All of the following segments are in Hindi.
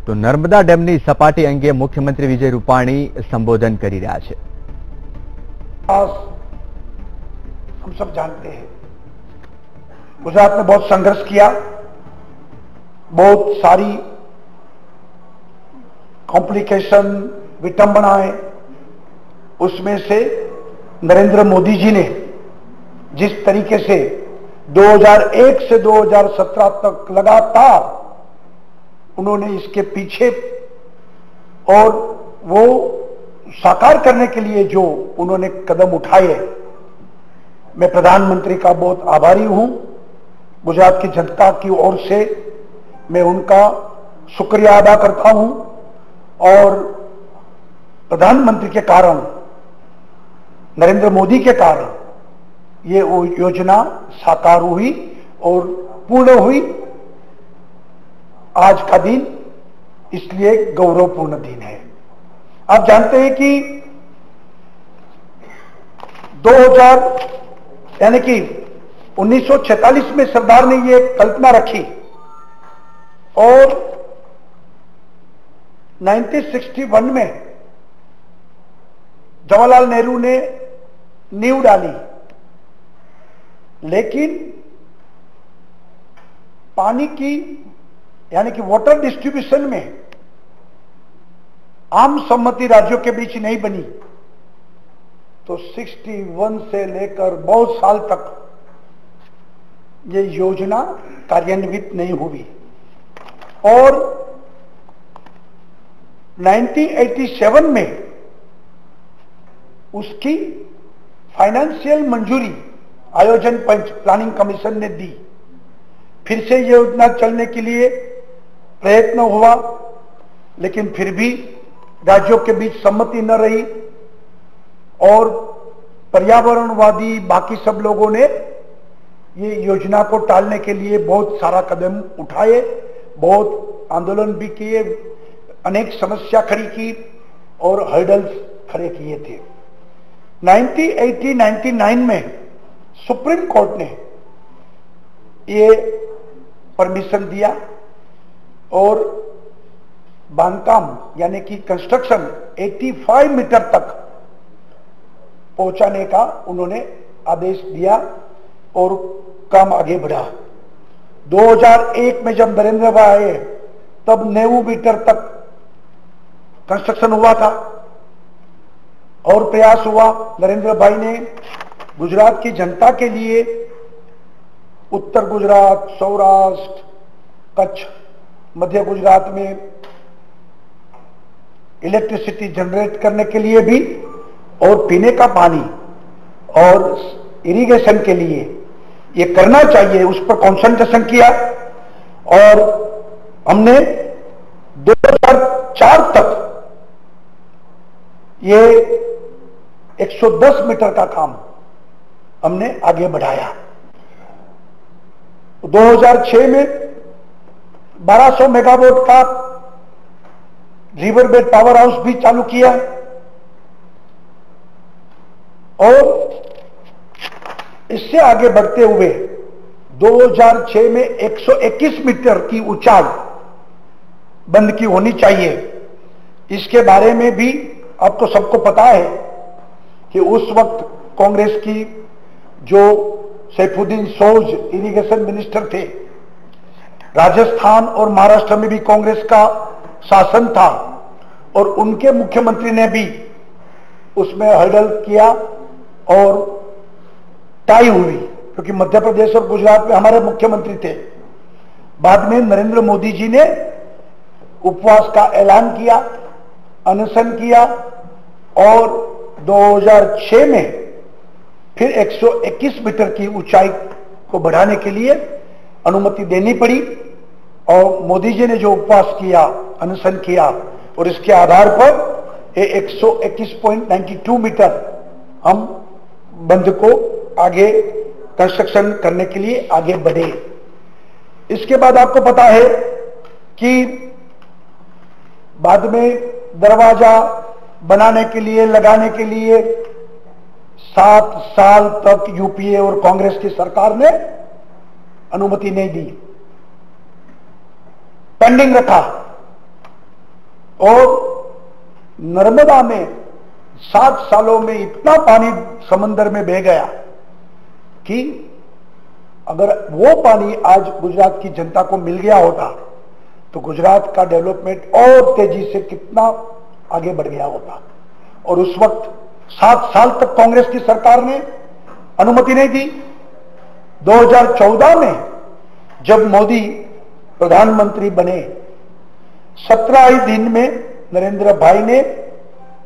તો નર્મદા ડેમની સપાટી અંગે મુખ્યમંત્રી વિજય રૂપાણી સંબોધન કરી રહ્યા છે। हम सब जानते हैं गुजरात ने बहुत संघर्ष किया, बहुत सारी कॉम्प्लिकेशन विटंबनाएं, उसमें से नरेंद्र मोदी जी ने जिस तरीके से 2001 से 2017 तक लगातार उन्होंने इसके पीछे और वो साकार करने के लिए जो उन्होंने कदम उठाए, मैं प्रधानमंत्री का बहुत आभारी हूं। गुजरात की जनता की ओर से मैं उनका शुक्रिया अदा करता हूं और प्रधानमंत्री के कारण, नरेंद्र मोदी के कारण ये योजना साकार हुई और पूर्ण हुई। आज का दिन इसलिए गौरवपूर्ण दिन है। आप जानते हैं कि 2000 यानी कि 1946 में सरदार ने ये कल्पना रखी और 1961 में जवाहरलाल नेहरू ने नींव डाली, लेकिन पानी की यानी कि वाटर डिस्ट्रीब्यूशन में आम सहमति राज्यों के बीच नहीं बनी, तो 61 से लेकर बहुत साल तक ये योजना कार्यान्वित नहीं हुई और 1987 में उसकी फाइनेंशियल मंजूरी आयोजन पंच प्लानिंग कमीशन ने दी। फिर से ये योजना चलने के लिए प्रयत्न हुआ, लेकिन फिर भी राज्यों के बीच सम्मति न रही और पर्यावरणवादी बाकी सब लोगों ने ये योजना को टालने के लिए बहुत सारा कदम उठाए, बहुत आंदोलन भी किए, अनेक समस्या खड़ी की और हर्डल्स खड़े किए थे। 1999 में सुप्रीम कोर्ट ने ये परमिशन दिया और बांधकाम यानी कि कंस्ट्रक्शन 85 मीटर तक पहुंचाने का उन्होंने आदेश दिया और काम आगे बढ़ा। 2001 में जब नरेंद्र भाई आए तब 90 मीटर तक कंस्ट्रक्शन हुआ था और प्रयास हुआ। नरेंद्र भाई ने गुजरात की जनता के लिए उत्तर गुजरात, सौराष्ट्र, कच्छ, मध्य गुजरात में इलेक्ट्रिसिटी जनरेट करने के लिए भी और पीने का पानी और इरिगेशन के लिए ये करना चाहिए, उस पर कंसंट्रेशन किया और हमने 2004 तक ये 110 मीटर का काम हमने आगे बढ़ाया। 2006 में 1200 मेगावाट का रिवर बेड पावर हाउस भी चालू किया और इससे आगे बढ़ते हुए 2006 में 121 मीटर की ऊंचाई बंद की होनी चाहिए। इसके बारे में भी आपको सबको पता है कि उस वक्त कांग्रेस की जो सैफुद्दीन सोज इरिगेशन मिनिस्टर थे, राजस्थान और महाराष्ट्र में भी कांग्रेस का शासन था और उनके मुख्यमंत्री ने भी उसमें हर्डल किया और टाई हुई, क्योंकि मध्य प्रदेश और गुजरात में हमारे मुख्यमंत्री थे। बाद में नरेंद्र मोदी जी ने उपवास का ऐलान किया, अनशन किया और 2006 में फिर 121 मीटर की ऊंचाई को बढ़ाने के लिए अनुमति देनी पड़ी और मोदी जी ने जो उपवास किया, अनशन किया और इसके आधार पर ये 121.92 मीटर हम बंद को आगे कंस्ट्रक्शन करने के लिए आगे बढ़े। इसके बाद आपको पता है कि बाद में दरवाजा बनाने के लिए, लगाने के लिए 7 साल तक यूपीए और कांग्रेस की सरकार ने अनुमति नहीं दी, पेंडिंग रखा। और नर्मदा में 7 सालों में इतना पानी समंदर में बह गया कि अगर वो पानी आज गुजरात की जनता को मिल गया होता तो गुजरात का डेवलपमेंट और तेजी से कितना आगे बढ़ गया होता। और उस वक्त 7 साल तक कांग्रेस की सरकार ने अनुमति नहीं दी। 2014 में जब मोदी प्रधानमंत्री बने 17 ही दिन में नरेंद्र भाई ने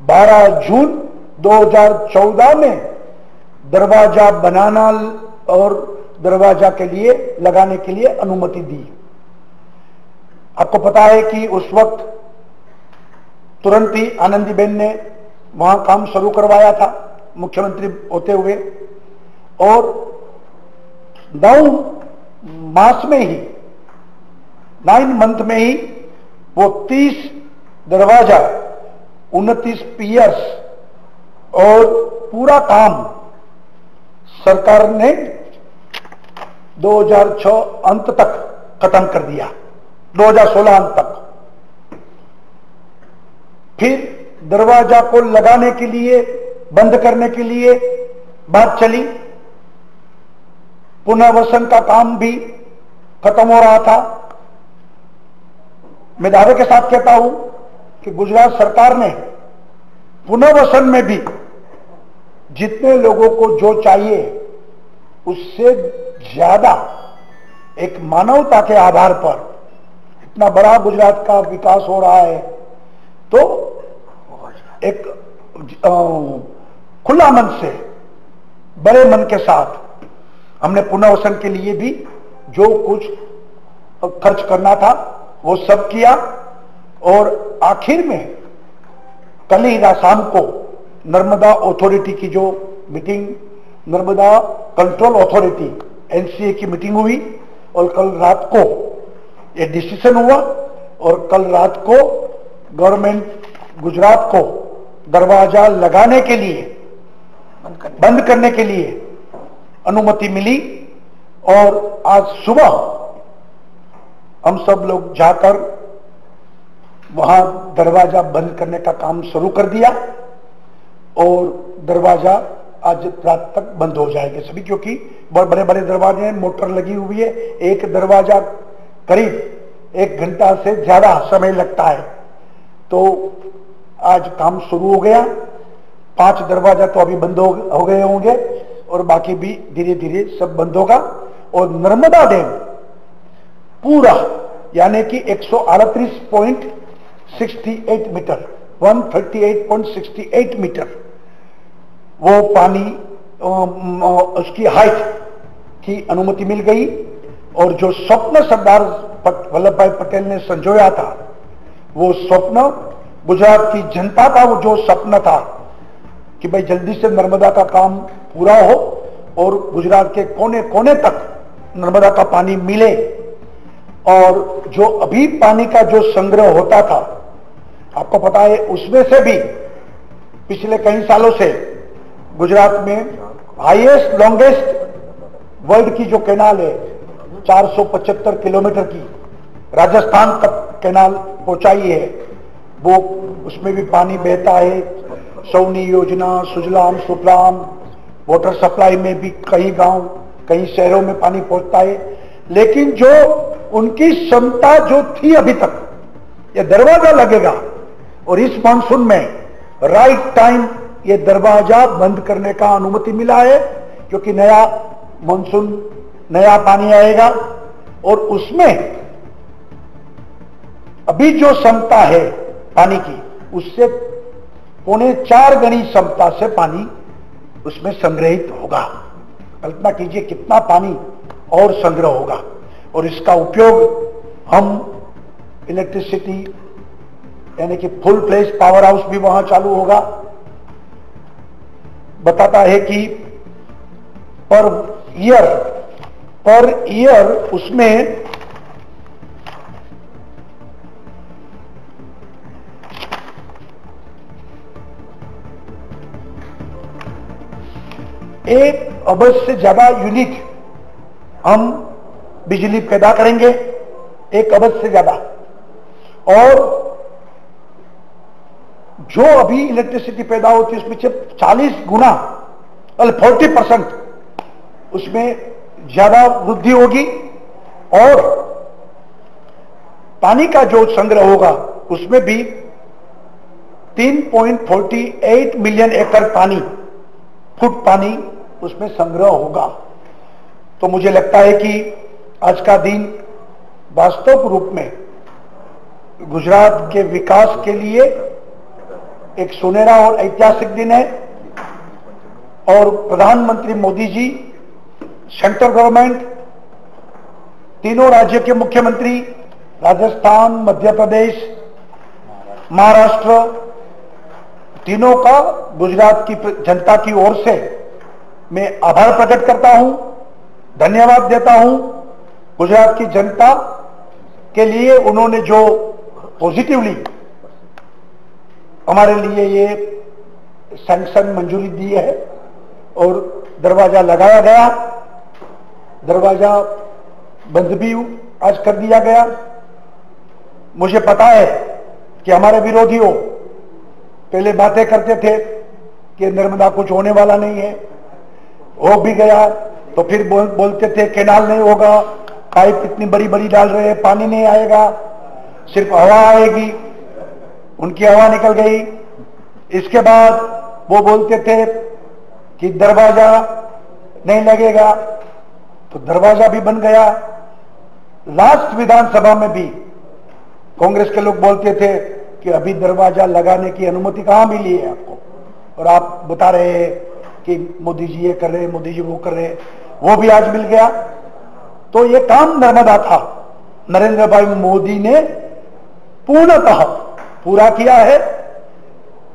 12 जून 2014 में दरवाजा बनाना और दरवाजा के लिए लगाने के लिए अनुमति दी। आपको पता है कि उस वक्त तुरंत ही आनंदीबेन ने वहां काम शुरू करवाया था मुख्यमंत्री होते हुए, और 9 मास में ही 9 मंथ में ही वो 30 दरवाजा 29 पियर्स और पूरा काम सरकार ने 2006 अंत तक खत्म कर दिया, 2016 अंत तक। फिर दरवाजा को लगाने के लिए, बंद करने के लिए बात चली। पुनर्वसन का काम भी खत्म हो रहा था। मैं दावे के साथ कहता हूं कि गुजरात सरकार ने पुनर्वसन में भी जितने लोगों को जो चाहिए उससे ज्यादा एक मानवता के आधार पर इतना बड़ा गुजरात का विकास हो रहा है, तो एक खुला मन से, बड़े मन के साथ हमने पुनर्वसन के लिए भी जो कुछ खर्च करना था वो सब किया। और आखिर में कल ही शाम को नर्मदा अथॉरिटी की जो meeting, Narmada control authority NCA की मीटिंग हुई, और कल रात को ये डिसीजन हुआ, और कल रात को गवर्नमेंट गुजरात को दरवाजा लगाने के लिए, बंद करने के लिए अनुमति मिली। और आज सुबह हम सब लोग जाकर वहां दरवाजा बंद करने का काम शुरू कर दिया, और दरवाजा आज रात तक बंद हो जाएंगे सभी, क्योंकि बहुत बड़े बड़े दरवाजे हैं, मोटर लगी हुई है। एक दरवाजा करीब 1 घंटा से ज्यादा समय लगता है, तो आज काम शुरू हो गया। 5 दरवाजा तो अभी बंद हो गए होंगे, और बाकी भी धीरे धीरे सब बंद होगा। और नर्मदा डैम पूरा यानी कि 138.68 मीटर 138.68 मीटर वो पानी, उसकी हाइट की अनुमति मिल गई। और जो स्वप्न सरदार वल्लभ भाई पटेल ने संजोया था, वो स्वप्न गुजरात की जनता का वो जो सपना था कि भाई जल्दी से नर्मदा का काम पूरा हो और गुजरात के कोने कोने तक नर्मदा का पानी मिले। और जो अभी पानी का जो संग्रह होता था, आपको पता है, उसमें से भी पिछले कई सालों से गुजरात में हाईएस्ट लॉन्गेस्ट वर्ल्ड की जो कैनाल है 475 किलोमीटर की, राजस्थान तक कैनाल पहुंचाई है, वो उसमें भी पानी बहता है। सौनी योजना, सुजलाम सुफलाम, वाटर सप्लाई में भी कई गांव, कई शहरों में पानी पहुंचता है। लेकिन जो उनकी क्षमता जो थी अभी तक, ये दरवाजा लगेगा और इस मानसून में राइट टाइम ये दरवाजा बंद करने का अनुमति मिला है, क्योंकि नया मानसून, नया पानी आएगा और उसमें अभी जो क्षमता है पानी की, उससे 4.25 गुनी क्षमता से पानी उसमें संग्रहित होगा। कल्पना कीजिए कितना पानी और संग्रह होगा। और इसका उपयोग हम इलेक्ट्रिसिटी यानी कि फुल फ्लेज पावर हाउस भी वहां चालू होगा। बताता है कि पर ईयर उसमें एक अरब से ज्यादा यूनिट हम बिजली पैदा करेंगे, 1 अरब से ज्यादा। और जो अभी इलेक्ट्रिसिटी पैदा होती है उसमें से 40 गुना 40% उसमें ज्यादा वृद्धि होगी और पानी का जो संग्रह होगा उसमें भी 3.48 मिलियन एकड़ फुट पानी उसमें संग्रह होगा। तो मुझे लगता है कि आज का दिन वास्तव रूप में गुजरात के विकास के लिए एक सुनहरा और ऐतिहासिक दिन है और प्रधानमंत्री मोदी जी, सेंट्रल गवर्नमेंट, तीनों राज्य के मुख्यमंत्री, राजस्थान, मध्य प्रदेश, महाराष्ट्र, तीनों का गुजरात की जनता की ओर से मैं आभार प्रकट करता हूं, धन्यवाद देता हूं। गुजरात की जनता के लिए उन्होंने जो पॉजिटिवली हमारे लिए ये सैंक्शन मंजूरी दी है और दरवाजा लगाया गया, दरवाजा बंद भी आज कर दिया गया। मुझे पता है कि हमारे विरोधियों पहले बातें करते थे कि नर्मदा कुछ होने वाला नहीं है, हो भी गया तो फिर बोलते थे कैनाल नहीं होगा, पाइप इतनी बड़ी बड़ी डाल रहे हैं, पानी नहीं आएगा, सिर्फ हवा आएगी। उनकी हवा निकल गई। इसके बाद वो बोलते थे कि दरवाजा नहीं लगेगा, तो दरवाजा भी बन गया। लास्ट विधानसभा में भी कांग्रेस के लोग बोलते थे कि अभी दरवाजा लगाने की अनुमति कहां मिली है आपको, और आप बता रहे हैं कि मोदी जी ये कर रहे हैं, मोदी जी वो कर रहे हैं, वो भी आज मिल गया। तो ये काम नर्मदा था, नरेंद्र भाई मोदी ने पूर्णतः पूरा किया है।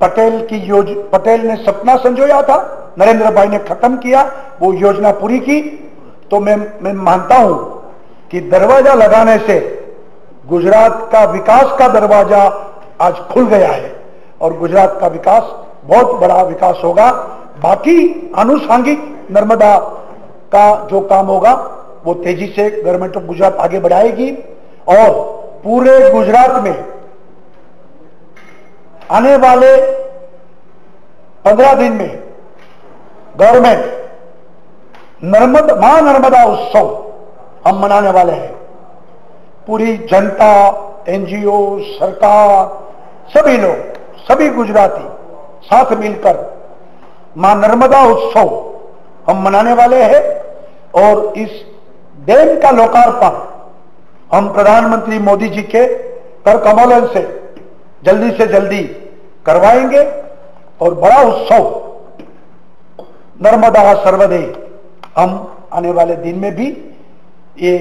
पटेल ने सपना संजोया था, नरेंद्र भाई ने खत्म किया, वो योजना पूरी की। तो मैं मानता हूं कि दरवाजा लगाने से गुजरात का विकास का दरवाजा आज खुल गया है और गुजरात का विकास बहुत बड़ा विकास होगा। बाकी आनुषंगिक नर्मदा का जो काम होगा वो तेजी से गवर्नमेंट ऑफ गुजरात आगे बढ़ाएगी और पूरे गुजरात में आने वाले 15 दिन में गवर्नमेंट मां नर्मदा उत्सव हम मनाने वाले हैं। पूरी जनता, एनजीओ, सरकार, सभी लोग, सभी गुजराती साथ मिलकर मां नर्मदा उत्सव हम मनाने वाले हैं और इस डैम का लोकार्पण हम प्रधानमंत्री मोदी जी के कर कमल से जल्दी करवाएंगे और बड़ा उत्सव नर्मदा सर्वदे हम आने वाले दिन में भी ये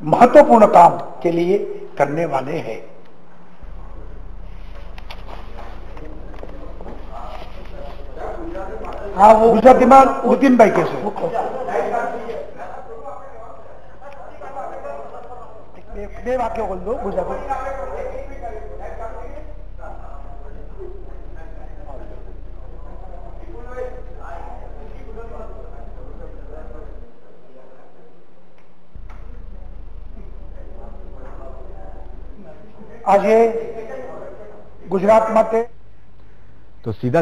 महत्वपूर्ण काम के लिए करने वाले हैं। हाँ, वो गुजराती में नितिन भाई कैसे બે વાક્યો બોલ દો ગુજરાતી। આજે ગુજરાત માટે तो सीधा